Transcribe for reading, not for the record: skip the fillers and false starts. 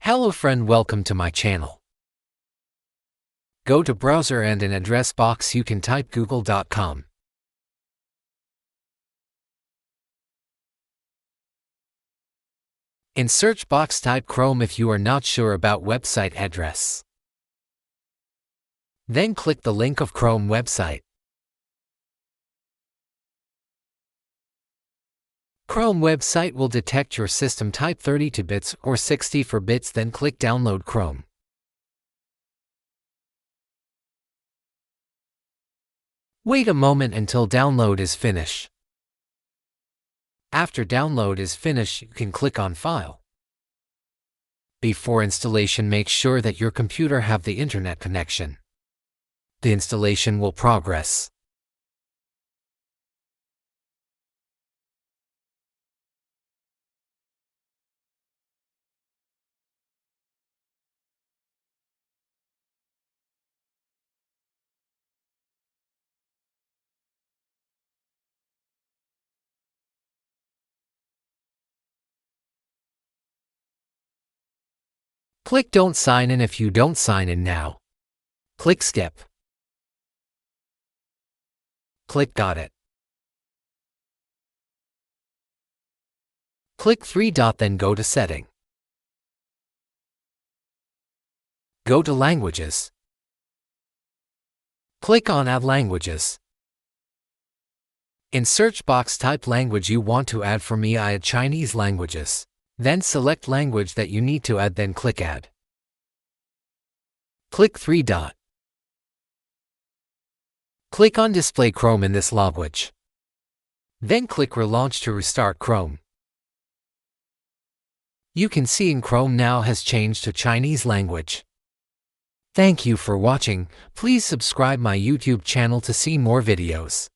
Hello friend, welcome to my channel. Go to browser and in address box you can type google.com. In search box type Chrome if you are not sure about website address. Then click the link of Chrome website. Chrome website will detect your system type 32 bits or 64 bits, then click download Chrome. Wait a moment until download is finished. After download is finished, you can click on File. Before installation, make sure that your computer have the internet connection. The installation will progress. Click Don't sign in if you don't sign in now. Click Skip. Click Got it. Click 3 dot, then go to Setting. Go to Languages. Click on Add Languages. In search box type language you want to add. For me, I add Chinese languages. Then select language that you need to add, then click Add. Click 3 dot. Click on Display Chrome in this language. Then click Relaunch to restart Chrome. You can see in Chrome now has changed to Chinese language. Thank you for watching. Please subscribe my YouTube channel to see more videos.